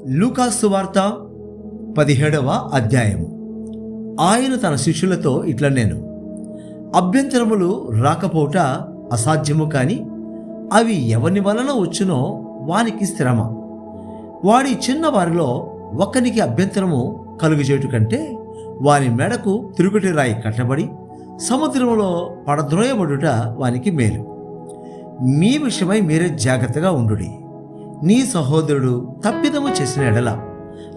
లూకాసు సువార్త 17వ అధ్యాయము. ఆయన తన శిష్యులతో ఇట్లా నేను అభ్యంతరములు రాకపోవుట అసాధ్యము, కాని అవి ఎవని వలన వచ్చునో వానికి శ్రమ. వాడి చిన్న వారిలో ఒక్కనికి అభ్యంతరము కలుగజేయటు కంటే వాని మెడకు తిరుగటి రాయి కట్టబడి సముద్రములో పడద్రోయబడుట వానికి మేలు. మీ విషయమై మీరే జాగ్రత్తగా ఉండుడి. నీ సహోదరుడు తప్పిదము చేసిన ఎడల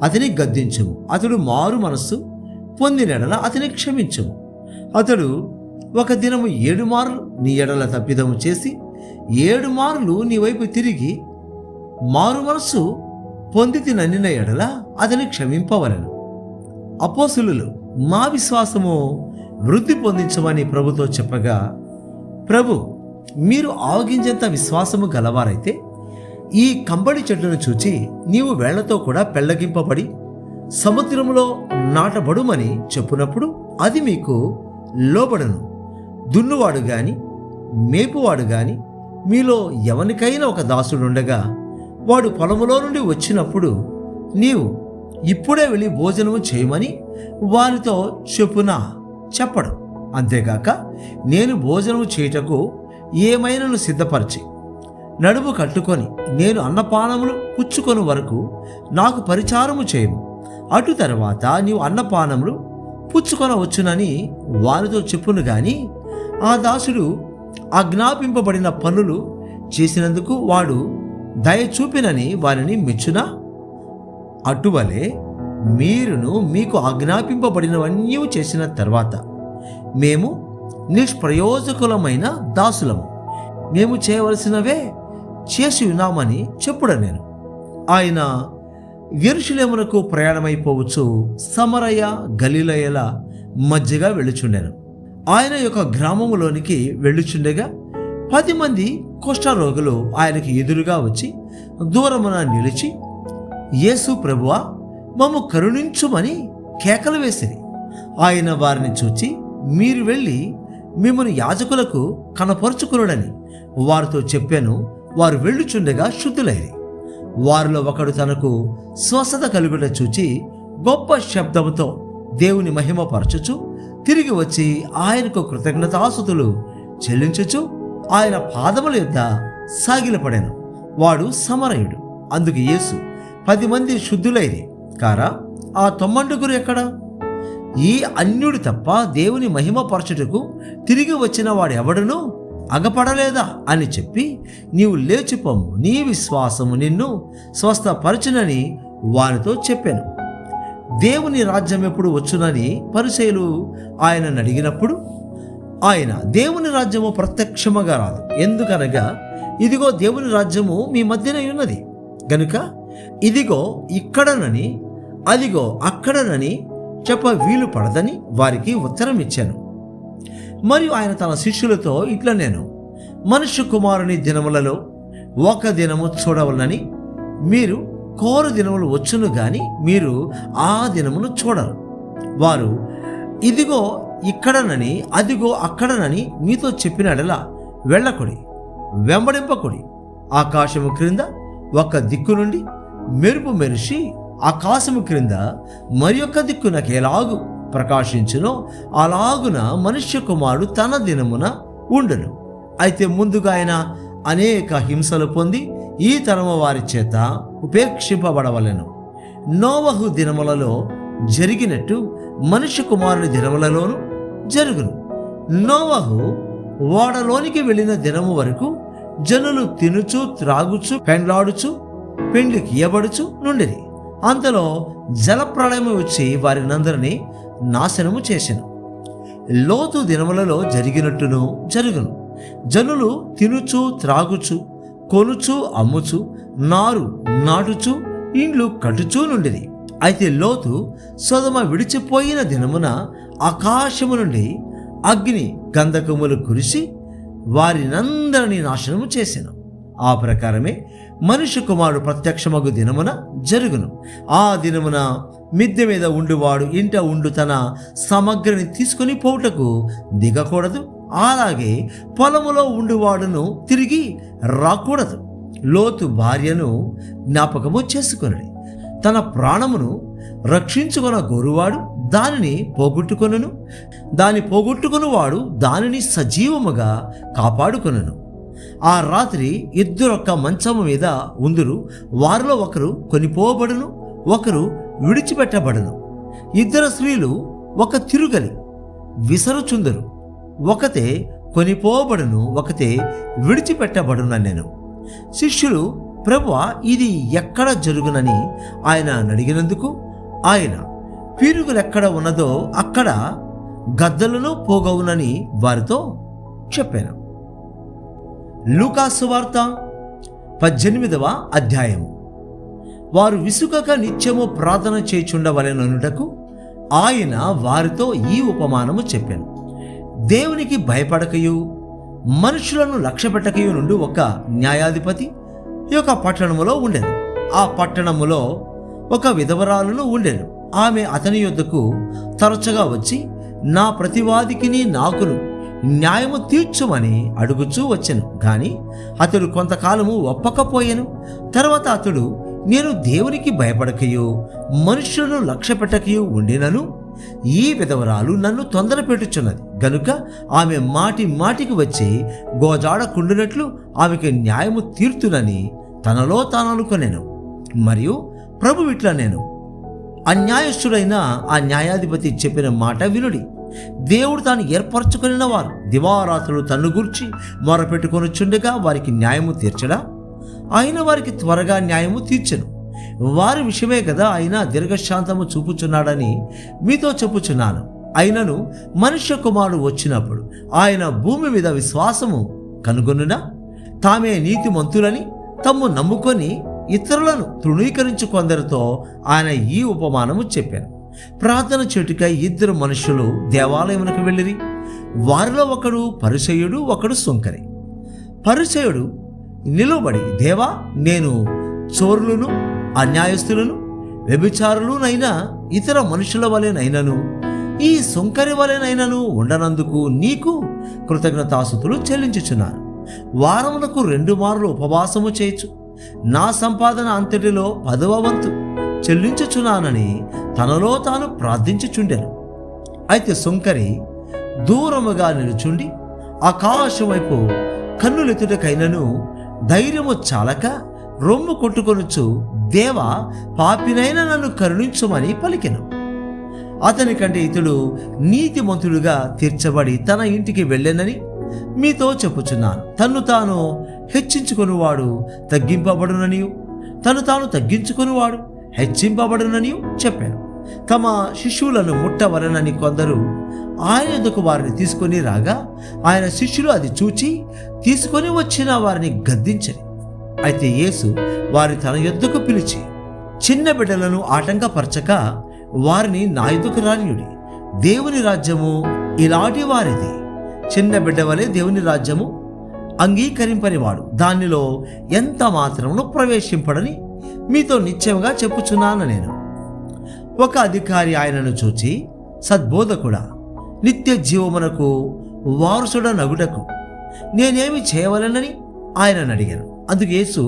అతని గద్దించుము. అతడు మారు మనస్సు పొందిన ఎడల అతని క్షమించుము. అతడు ఒక దినము 7 మార్లు నీ ఎడల తప్పిదము చేసి 7 మార్లు నీ వైపు తిరిగి మారు మనస్సు పొందితిననిన ఎడల అతని క్షమింపవలెను. అపోస్తలులు మా విశ్వాసము వృద్ధి పొందించమని ప్రభుతో చెప్పగా, ప్రభు, మీరు ఆవగించేంత విశ్వాసము గలవారైతే ఈ కంబడి చెట్టును చూచి నీవు వేళ్లతో కూడా పెళ్లగింపబడి సముద్రములో నాటబడుమని చెప్పునప్పుడు అది మీకు లోబడను. దున్నువాడు గాని మేపువాడు గాని మీలో ఎవనికైనా ఒక దాసుడుండగా వాడు పొలములో నుండి వచ్చినప్పుడు నీవు ఇప్పుడే వెళ్ళి భోజనము చేయమని వారితో చెప్పునా చెప్పడు. అంతేగాక నేను భోజనము చేయుటకు ఏమైనను సిద్ధపరిచి నడుము కట్టుకొని నేను అన్నపానములు పుచ్చుకొని వరకు నాకు పరిచారము చేయము. అటు తర్వాత నీవు అన్నపానములు పుచ్చుకొనవచ్చునని వారితో చెప్పును గాని ఆ దాసుడు ఆజ్ఞాపింపబడిన పనులు చేసినందుకు వాడు దయ చూపినని వారిని మెచ్చునా? అటువలే మీరును మీకు ఆజ్ఞాపింపబడినవన్నీ చేసిన తర్వాత మేము నిష్ప్రయోజకులమైన దాసులము, మేము చేయవలసినవే చేసి ఉన్నామని చెప్పుడా నేను. ఆయన యెరూషలేమునకు ప్రయాణమైపోవచ్చు సమరయ గలిలయల మధ్యగా వెళ్ళుచుండెను. ఆయన యొక్క గ్రామములోనికి వెళ్ళుచుండగా 10 మంది కుష్ఠరోగులు ఆయనకి ఎదురుగా వచ్చి దూరమున నిలిచి, యేసు ప్రభువా, మమ్ము కరుణించుమని కేకలు వేసిరి. ఆయన వారిని చూచి, మీరు వెళ్ళి మిమ్మల్ని యాజకులకు కనపరుచుకునుడని వారితో చెప్పాను. వారు వెళ్ళుచుండగా శుద్ధులైరి. వారిలో ఒకడు తనకు స్వస్థత కలుగుట చూచి గొప్ప శబ్దముతో దేవుని మహిమపరచుచు తిరిగి వచ్చి ఆయనకు కృతజ్ఞతాస్తుతులు చెల్లించుచు ఆయన పాదముల యొద్ద సాగిలపడాను. వాడు సమరయుడు. అందుకు యేసు, 10 మంది శుద్ధులైరి కారా, ఆ 90 ఎక్కడా? ఈ అన్యుడు తప్ప దేవుని మహిమపరచుటకు తిరిగి వచ్చిన వాడు ఎవడునూ అగపడలేదా అని చెప్పి, నీవు లేచిపోము, నీ విశ్వాసము నిన్ను స్వస్థపరచునని వారితో చెప్పాను. దేవుని రాజ్యం ఎప్పుడు వచ్చునని పరిసయ్యులు ఆయనను అడిగినప్పుడు ఆయన, దేవుని రాజ్యము ప్రత్యక్షముగా రాదు, ఎందుకనగా ఇదిగో దేవుని రాజ్యము మీ మధ్యన ఉన్నది గనుక ఇదిగో ఇక్కడనని అదిగో అక్కడనని చెప్ప వీలు పడదని వారికి ఉత్తరం ఇచ్చాను. మరియు ఆయన తన శిష్యులతో ఇట్లా నేను మనుష్య కుమారుని దినములలో ఒక దినము చూడవలనని మీరు కోరు దినములు వచ్చును గాని మీరు ఆ దినమును చూడరు. వారు ఇదిగో ఇక్కడనని అదిగో అక్కడనని మీతో చెప్పినడలా వెళ్ళకుడి, వెంబడింపకుడి. ఆకాశము క్రింద ఒక దిక్కు నుండి మెరుపు మెరిసి ఆకాశము క్రింద మరి యొక్క దిక్కునకేలాగు ప్రకాశించునో అలాగున మనుష్య కుమారుడు తన దినమున ఉండును. అయితే ముందుగా ఆయన అనేక హింసలు పొంది ఈ తరము వారి చేత ఉపేక్షింపబడవలెను. నోవహు దినములలో జరిగినట్టు మనుష్య కుమారుని దినములలోనూ జరుగును. నోవహు ఓడలోనికి వెళ్ళిన దినము వరకు జనులు తినుచు త్రాగుచు పెండ్లాడుచు పెండ్లికి ఇయ్యబడుచు నుండిరి. అంతలో జలప్రళయము వచ్చి వారినందరినీ నాశనము చేసెను. లోతు దినములలో జరిగినట్టును జరుగును. జనులు తినుచు త్రాగుచు కొనుచు అమ్ముచు నారు నాటుచు ఇండ్లు కట్టుచూ నుండిరి. అయితే లోతు సొదొమ విడిచిపోయిన దినమున ఆకాశము నుండి అగ్ని గంధకములు కురిసి వారినందరినీ నాశనము చేసెను. ఆ ప్రకారమే మనుష్య కుమారుడు ప్రత్యక్షమగు దినమున జరుగును. ఆ దినమున మిద్దె మీద ఉండువాడు ఇంట ఉండు తన సమగ్రని తీసుకుని పోవుటకు దిగకూడదు. అలాగే పొలములో ఉండువాడును తిరిగి రాకూడదు. లోతు భార్యను జ్ఞాపకము చేసుకొనుడి. తన ప్రాణమును రక్షించుకొన గోరువాడు దానిని పోగొట్టుకొనును, దాని పోగొట్టుకొనువాడు దానిని సజీవముగా కాపాడుకొనును. ఆ రాత్రి ఇద్దరొక్క మంచము మీద ఉందురు, వారిలో ఒకరు కొనిపోబడును, ఒకరు విడిచిపెట్టబడును. ఇద్దరు స్త్రీలు ఒక తిరుగలి విసరుచుందరు, ఒకతే కొనిపోబడును, ఒకతే విడిచిపెట్టబడున. నేను శిష్యులు, ప్రభువా, ఇది ఎక్కడ జరుగునని ఆయన అడిగినందుకు ఆయన, పీరుగులెక్కడ ఉన్నదో అక్కడ గద్దలను పోగవునని వారితో చెప్పాను. లూకా సువార్త 18వ అధ్యాయము. వారు విసుకక నిత్యము ప్రార్థన చేయుచుండవలెననుటకు ఆయన వారితో ఈ ఉపమానము చెప్పాను. దేవునికి భయపడకయు మనుషులను లక్ష్యపెట్టకయు నుండి ఒక న్యాయాధిపతి ఈ యొక్క పట్టణములో ఉండెను. ఆ పట్టణములో ఒక విధవరాలును ఉండెను. ఆమె అతని యొద్దకు తరచుగా వచ్చి, నా ప్రతివాదికిని నాకును న్యాయము తీర్చుమని అడుగుచూ వచ్చెను. గాని అతడు కొంతకాలము ఒప్పకపోయాను. తర్వాత అతడు, నేను దేవునికి భయపడకయు మనుషులను లక్ష్యపెట్టకయు ఉండినను ఈ విధవరాలు నన్ను తొందర పెట్టుచున్నది గనుక ఆమె మాటి మాటికి వచ్చి గోజాడకుండునట్లు ఆమెకి న్యాయము తీర్తునని తనలో తాను అనుకొనెను. మరియు ప్రభు ఇట్లా, నేను అన్యాయస్తుడైన ఆ న్యాయాధిపతి చెప్పిన మాట వినుడి. దేవుడు తాను ఏర్పరచుకొనిన వారు దివారాత్రులు తన్ను గూర్చి మొరపెట్టుకొనుచుండగా వారికి న్యాయము తీర్చడా? ఆయన వారికి త్వరగా న్యాయము తీర్చెను. వారి విషయమే కదా ఆయన దీర్ఘశాంతము చూపుచున్నాడని మీతో చెప్పుచున్నాను. అయినను మనుష్య కుమారుడు వచ్చినప్పుడు ఆయన భూమి మీద విశ్వాసము కనుగొనునా? తామే నీతిమంతులని తమ్ము నమ్ముకొని ఇతరులను తృణీకరించు కొందరితో ఆయన ఈ ఉపమానము చెప్పాను. ప్రార్థన చేటుకై ఇద్దరు మనుషులు దేవాలయమునకు వెళ్ళిరి. వారిలో ఒకడు పరిసయ్యుడు, ఒకడు సుంకరి. పరిసయ్యుడు నిలువబడి, దేవా, నేను చోరులను, అన్యాయస్తులను, వ్యభిచారులునైనా ఇతర మనుషుల వలెనైనను ఈ సుంకరి వలెనైనను ఉండనందుకు నీకు కృతజ్ఞతాస్తుతులు చెల్లించుచున్నాను. వారమునకు 2 మార్లు ఉపవాసము చేయొచ్చు. నా సంపాదన అంతటిలో 10వ వంతు చెల్లించుచున్నానని తనలో తాను ప్రార్థించుచుండెను. అయితే సుంకరి దూరముగా నిలుచుండి ఆకాశం వైపు కన్నులెత్తుటకైనను ధైర్యము చాలక రొమ్ము కొట్టుకొనుచు, దేవా, పాపినైన నన్ను కరుణించుమని పలికెను. అతని కంటే ఇతడు నీతిమంతుడుగా తీర్చబడి తన ఇంటికి వెళ్ళెనని మీతో చెప్పుచున్నాను. తన్ను తాను హెచ్చించుకొనివాడు తగ్గింపబడుననియు, తను తాను తగ్గించుకొనివాడు హెచ్చింపబడుననియు చెప్పాను. తమ శిష్యులను ముట్టవలనని కొందరు ఆయన యొద్దకు వారిని తీసుకొని రాగా ఆయన శిష్యులు అది చూచి తీసుకొని వచ్చిన వారిని గద్దించని. అయితే యేసు వారిని తన యొద్దకు పిలిచి, చిన్న బిడ్డలను ఆటంకపరచక వారిని నా యొద్దకు రానియుడి. దేవుని రాజ్యము ఇలాంటి వారిది. చిన్న బిడ్డ వలె దేవుని రాజ్యము అంగీకరింపనివాడు దానిలో ఎంత మాత్రమును ప్రవేశింపడని మీతో నిశ్చయంగా చెప్పుచున్నాను. నేను ఒక అధికారి ఆయనను చూచి, సద్బోధకుడా, నిత్య జీవమునకు వారసుడనగుటకు నేనేమి చేయవలనని ఆయనను అడిగాను. అందుకు యేసు,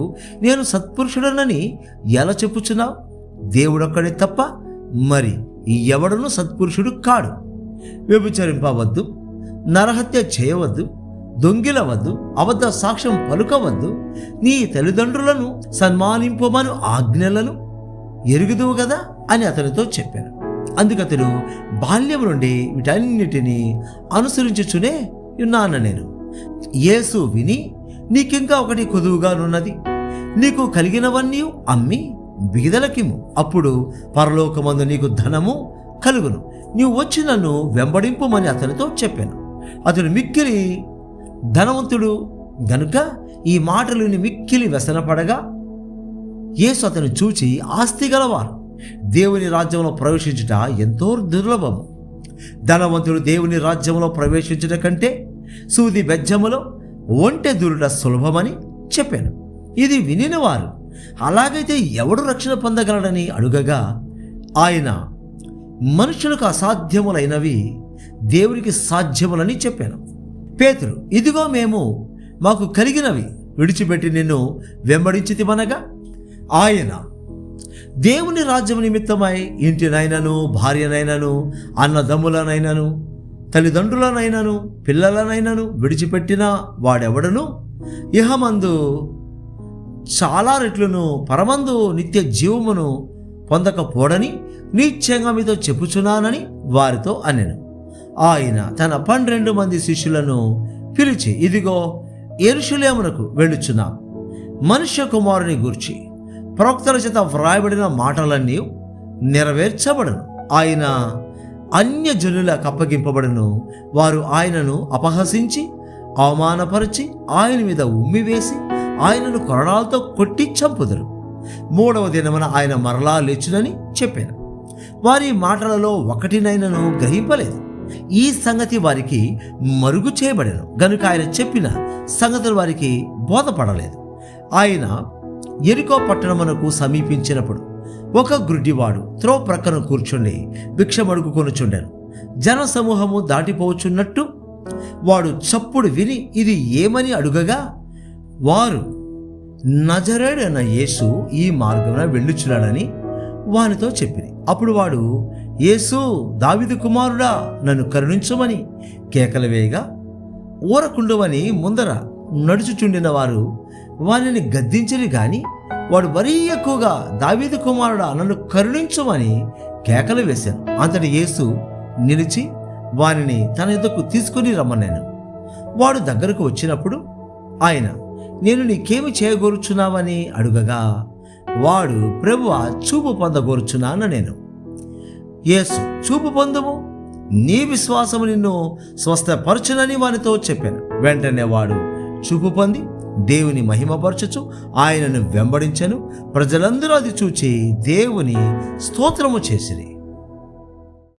నేను సత్పురుషుడనని ఎలా చెప్పుచున్నావు? దేవుడొక్కడే తప్ప మరి ఎవడును సత్పురుషుడు కాడు. వ్యభిచరింపవద్దు, నరహత్య చేయవద్దు, దొంగిలవద్దు, అబద్ధ సాక్ష్యం పలుకవద్దు, నీ తల్లిదండ్రులను సన్మానింపమను ఆజ్ఞలను ఎరుగుదువు కదా అని అతనితో చెప్పాను. అందుకతడు, బాల్యం నుండి వీటన్నిటినీ అనుసరించుచునే ఉన్నాను నేను. యేసు విని, నీకింకా ఒకటి కొదువుగానున్నది. నీకు కలిగినవన్నీ అమ్మి బీదలకిమ్ము, అప్పుడు పరలోకమందు నీకు ధనము కలుగును. నీవు వచ్చి నన్ను వెంబడింపుమని అతనితో చెప్పాను. అతడు మిక్కిలి ధనవంతుడు గనుక ఈ మాటలుని మిక్కిలి వ్యసనపడగా యేసు అతను చూచి, ఆస్తి గలవారు దేవుని రాజ్యంలో ప్రవేశించుట ఎంతో దుర్లభము. ధనవంతుడు దేవుని రాజ్యంలో ప్రవేశించుట కంటే సూది బెజ్జములో ఒంటె దూరుట సులభమని చెప్పాను. ఇది వినిన వారు, అలాగైతే ఎవడు రక్షణ పొందగలడని అడుగగా ఆయన, మనుషులకు అసాధ్యములైనవి దేవునికి సాధ్యములని చెప్పాను. పేతురు, ఇదిగో మేము మాకు కలిగినవి విడిచిపెట్టి నిన్ను వెంబడించితిమనగా ఆయన, దేవుని రాజ్యం నిమిత్తమై ఇంటినైనను, భార్యనైనను, అన్నదమ్ములనైనను, తల్లిదండ్రులనైనను, పిల్లలనైనను విడిచిపెట్టిన వాడెవడను ఇహమందు చాలా రెట్లును పరమందు నిత్య జీవమును పొందకపోడని నిశ్చయంగా మీతో చెప్పుచున్నానని వారితో అనెను. ఆయన తన 12 మంది శిష్యులను పిలిచి, ఇదిగో యెరూషలేమునకు వెళ్ళుచున్నాం. మనుష్య కుమారుని గూర్చి ప్రవక్తల చేత వ్రాయబడిన మాటలన్నీ నెరవేర్చబడను. ఆయన అన్యజనులకు అప్పగింపబడను. వారు ఆయనను అపహసించి అవమానపరిచి ఆయన మీద ఉమ్మివేసి ఆయనను కొరడాలతో కొట్టి చంపుదురు. 3వ దినమున ఆయన మరలా లేచునని చెప్పాను. వారి మాటలలో ఒకటినైనను గ్రహింపలేదు. ఈ సంగతి వారికి మరుగు చేయబడెను గనుక ఆయన చెప్పిన సంగతులు వారికి బోధపడలేదు. ఆయన యెరికో పట్టణమునకు సమీపించినప్పుడు ఒక గ్రుడ్డివాడు త్రోవ ప్రక్కన కూర్చుండి భిక్షమడుగుకొనుచుండెను. జన సమూహము దాటిపోచున్నట్టు వాడు చప్పుడు విని ఇది ఏమని అడుగగా, వారు నజరేయుడైన యేసు ఈ మార్గమున వెళ్ళుచున్నాడని వానితో చెప్పిరి. అప్పుడు వాడు, యేసు, దావీదు కుమారుడా, నన్ను కరుణించుమని కేకలు వేయగా, ఊరకుండువని ముందర నడుచుచుండిన వారు వానిని గద్దించిరి గాని వాడు మరీ ఎక్కువగా, దావీదు కుమారుడా, నన్ను కరుణించుమని కేకలు వేశాను. అంతటి యేసు నిలిచి వానిని తన యొద్దకు తీసుకుని రమ్మన్నాను. వాడు దగ్గరకు వచ్చినప్పుడు ఆయన, నేను నీకేమి చేయగోరుచున్నావని అడుగగా, వాడు, ప్రభువా, చూపు పొందగోరుచున్నాను నేను. యేసు, చూపు పొందుము, నీ విశ్వాసము నిన్ను స్వస్థపరచునని వానితో చెప్పాను. వెంటనే వాడు చూపు పొంది దేవుని మహిమపరచుచు ఆయనను వెంబడించెను. ప్రజలందరూ అది చూచి దేవుని స్తోత్రము చేసిరి.